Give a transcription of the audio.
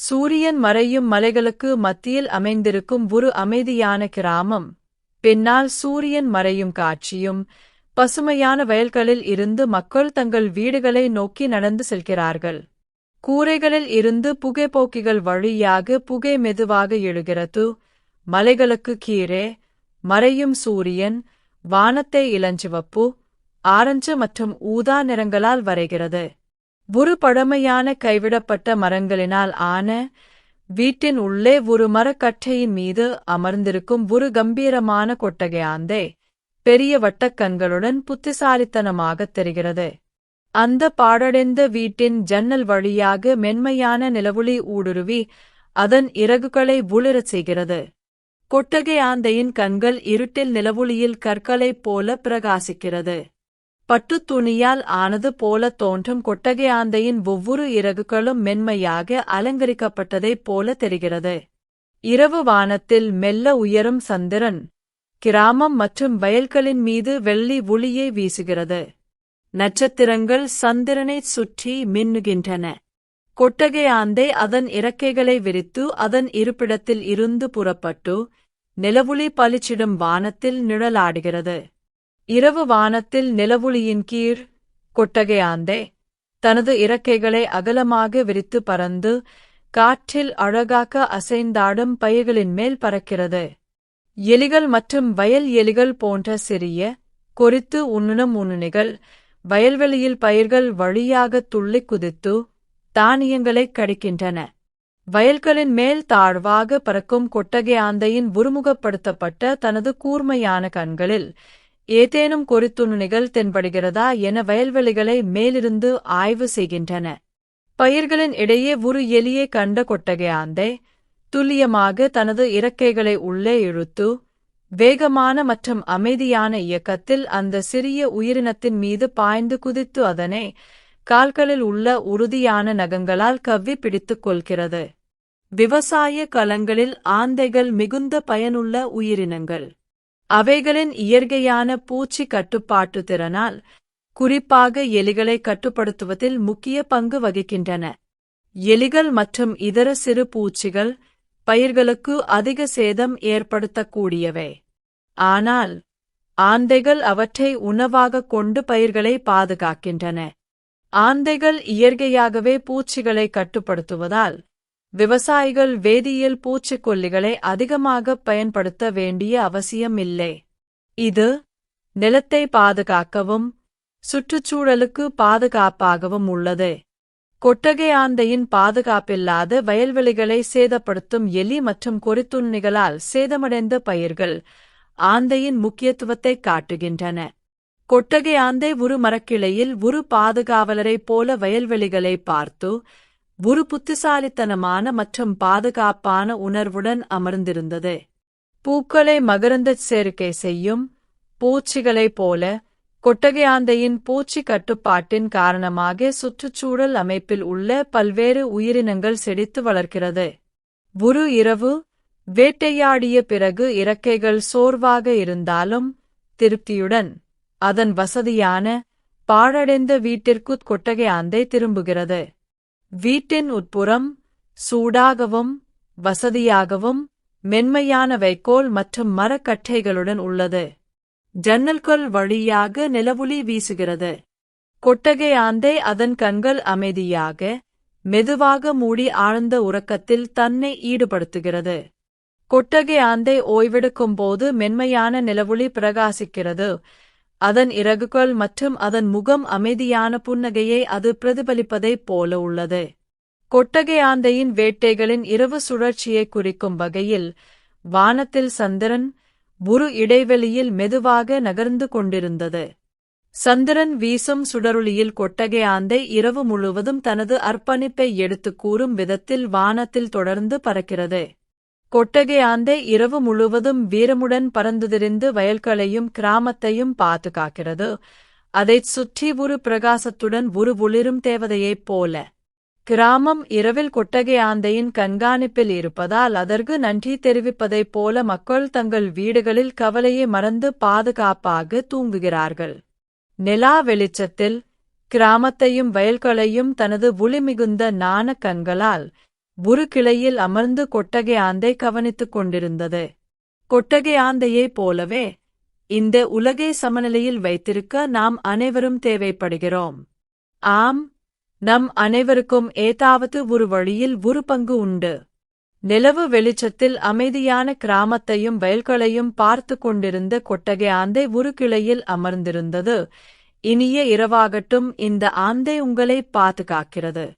சூரியன் மறையும் மலைகளுக்கு மத்தியில் அமைந்திருக்கும் ஒரு அமைதியான கிராமம். பின்னால் சூரியன் மறையும் காட்சியும், பசுமையான வயல்களில் இருந்து மக்கள் தங்கள் வீடுகளை நோக்கி நடந்து செல்கிறார்கள். கூரைகளில் இருந்து புகைப்போக்கிகள் வழியாக புகை மெதுவாக எழுகிறது. மலைகளுக்கு கீழே மறையும் சூரியன் வானத்தை இளஞ்சிவப்பு, ஆரஞ்சு மற்றும் ஊதா நிறங்களால் வரைகிறது. ஒரு பழமையான கைவிடப்பட்ட மரங்களினால் ஆன வீட்டின் உள்ளே ஒரு மரக்கட்டையின் மீது அமர்ந்திருக்கும் ஒரு கம்பீரமான கொட்டகையாந்தை பெரிய வட்டக்கண்களுடன் புத்திசாலித்தனமாகத் தெரிகிறது. அந்த பாழடைந்த வீட்டின் ஜன்னல் வழியாக மென்மையான நிலவொளி ஊடுருவி அதன் இறகுகளை ஒளிரச் செய்கிறது. கொட்டகையாந்தையின் கண்கள் இருட்டில் நிலவொளியில் கற்களைப் போல பிரகாசிக்கிறது. பட்டுத் துணியால் ஆனது போல தோன்றும் கொட்டகையாந்தையின் ஒவ்வொரு இறகுகளும் மென்மையாக அலங்கரிக்கப்பட்டதைப் போல தெரிகிறது. இரவு வானத்தில் மெல்ல உயரும் சந்திரன் கிராமம் மற்றும் வயல்களின் மீது வெள்ளி ஒளியை வீசுகிறது. நட்சத்திரங்கள் சந்திரனைச் சுற்றி மின்னுகின்றன. கொட்டகையாந்தை அதன் இறக்கைகளை விரித்து அதன் இருப்பிடத்தில் இருந்து புறப்பட்டு நிலவொளி பளிச்சிடும் வானத்தில் நிழலாடுகிறது. இரவு வானத்தில் நிலவொளியின் கீழ் கொட்டகையாந்தை தனது இறக்கைகளை அகலமாக விரித்து பறந்து காற்றில் அழகாக அசைந்தாடும் பயிர்களின் மேல் பறக்கிறது. எலிகள் மற்றும் வயல் எலிகள் போன்ற சிறிய கொறித்து உண்ணும் உண்ணிகள் வயல்வெளியில் பயிர்கள் வழியாக துள்ளிக் குதித்து தானியங்களைக் கடிக்கின்றன. வயல்களின் மேல் தாழ்வாக பறக்கும் கொட்டகையாந்தையின் ஒருமுகப்படுத்தப்பட்ட தனது கூர்மையான கண்களில் ஏதேனும் கொறித்துண்ணிகள் தென்படுகிறதா என வயல்வெளிகளை மேலிருந்து ஆய்வு செய்கின்றன. பயிர்களின் இடையே ஒரு எலியை கண்ட கொட்டகையாந்தை துல்லியமாக தனது இறக்கைகளை உள்ளே இழுத்து வேகமான மற்றும் அமைதியான இயக்கத்தில் அந்த சிறிய உயிரினத்தின் மீது பாய்ந்து குதித்து அதனை கால்களில் உள்ள உறுதியான நகங்களால் கவ்வி பிடித்துக் கொள்கிறது. விவசாய களங்களில் ஆந்தைகள் மிகுந்த பயனுள்ள உயிரினங்கள். அவைகளின் இயற்கையான பூச்சி கட்டுப்பாட்டு திறனால் குறிப்பாக எலிகளை கட்டுப்படுத்துவதில் முக்கிய பங்கு வகிக்கின்றன. எலிகள் மற்றும் இதர சிறு பூச்சிகள் பயிர்களுக்கு அதிக சேதம் ஏற்படுத்தக்கூடியவை. ஆனால் ஆந்தைகள் அவற்றை உணவாகக் கொண்டு பயிர்களை பாதுகாக்கின்றன. ஆந்தைகள் இயற்கையாகவே பூச்சிகளை கட்டுப்படுத்துவதால் விவசாயிகள் வேதியியல் பூச்சிக்கொல்லிகளை அதிகமாகப் பயன்படுத்த வேண்டிய அவசியம் இல்லை. இது நிலத்தை பாதுகாக்கவும் சுற்றுச்சூழலுக்கு பாதுகாப்பாகவும் உள்ளது. கொட்டகையாந்தையின் பாதுகாப்பில்லாத வயல்வெளிகளை சேதப்படுத்தும் எலி மற்றும் கொறித்துண்ணிகளால் சேதமடைந்த பயிர்கள் ஆந்தையின் முக்கியத்துவத்தைக் காட்டுகின்றன. கொட்டகையாந்தை ஒரு மரக்கிளையில் ஒரு பாதுகாவலரைப் போல வயல்வெளிகளை பார்த்து ஒரு புத்திசாலித்தனமான மற்றும் பாதுகாப்பான உணர்வுடன் அமர்ந்திருந்தது. பூக்களை மகரந்தச் சேர்க்கை செய்யும் பூச்சிகளைப் போல கொட்டகையாந்தையின் பூச்சி கட்டுப்பாட்டின் காரணமாக சுற்றுச்சூழல் அமைப்பில் உள்ள பல்வேறு உயிரினங்கள் செழித்து வளர்க்கிறது. ஒரு இரவு வேட்டையாடிய பிறகு இறக்கைகள் சோர்வாக இருந்தாலும் திருப்தியுடன் அதன் வசதியான பாழடைந்த வீட்டிற்குக் கொட்டகையாந்தை திரும்புகிறது. வீட்டின் உட்புறம் சூடாகவும் வசதியாகவும் மென்மையான வைக்கோல் மற்றும் மரக்கட்டைகளுடன் உள்ளது. ஜன்னல்கள் வழியாக நிலவொளி வீசுகிறது. கொட்டகையாந்தை அதன் கண்கள் அமைதியாக மெதுவாக மூடி ஆழ்ந்த உறக்கத்தில் தன்னை ஈடுபடுத்துகிறது. கொட்டகையாந்தை ஓய்வெடுக்கும்போது மென்மையான நிலவொளி பிரகாசிக்கிறது. அதன் இறகுகள் மற்றும் அதன் முகம் அமைதியான புன்னகையை அது பிரதிபலிப்பதைப் போல உள்ளது. கொட்டகையாந்தையின் வேட்டைகளின் இரவு சுழற்சியை குறிக்கும் வகையில் வானத்தில் சந்திரன் ஒரு இடைவெளியில் மெதுவாக நகர்ந்து கொண்டிருந்தது. சந்திரன் வீசும் சுடரொளியில் கொட்டகையாந்தை இரவு முழுவதும் தனது அர்ப்பணிப்பை எடுத்துக் கூறும் விதத்தில் வானத்தில் தொடர்ந்து பறக்கிறது. கொட்டகையாந்தை இரவு முழுவதும் வீரமுடன் பறந்துதிரிந்து வயல்களையும் கிராமத்தையும் பாதுகாக்கிறது. அதைச் சுற்றி ஒரு பிரகாசத்துடன் ஒரு ஒளிரும் தேவதையைப் போல. கிராமம் இரவில் கொட்டகையாந்தையின் கண்காணிப்பில் இருப்பதால் அதற்கு நன்றி தெரிவிப்பதைப் போல மக்கள் தங்கள் வீடுகளில் கவலையை மறந்து பாதுகாப்பாக தூங்குகிறார்கள். நிலா வெளிச்சத்தில் கிராமத்தையும் வயல்களையும் தனது ஒளிமிகுந்த நாண கண்களால் ஒரு கிளையில் அமர்ந்து கொட்டகை ஆந்தை கவனித்துக் கொண்டிருந்தது. கொட்டகை ஆந்தையைப் போலவே இந்த உலகை சமநிலையில் வைத்திருக்க நாம் அனைவரும் தேவைப்படுகிறோம். ஆம், நம் அனைவருக்கும் ஏதாவது ஒரு வழியில் ஒரு பங்கு உண்டு. நிலவு வெளிச்சத்தில் அமைதியான கிராமத்தையும் வயல்களையும் பார்த்து கொண்டிருந்த கொட்டகை ஆந்தை ஒரு கிளையில் அமர்ந்திருந்தது. இனிய இரவாகட்டும். இந்த ஆந்தை உங்களை பாதுகாக்கிறது.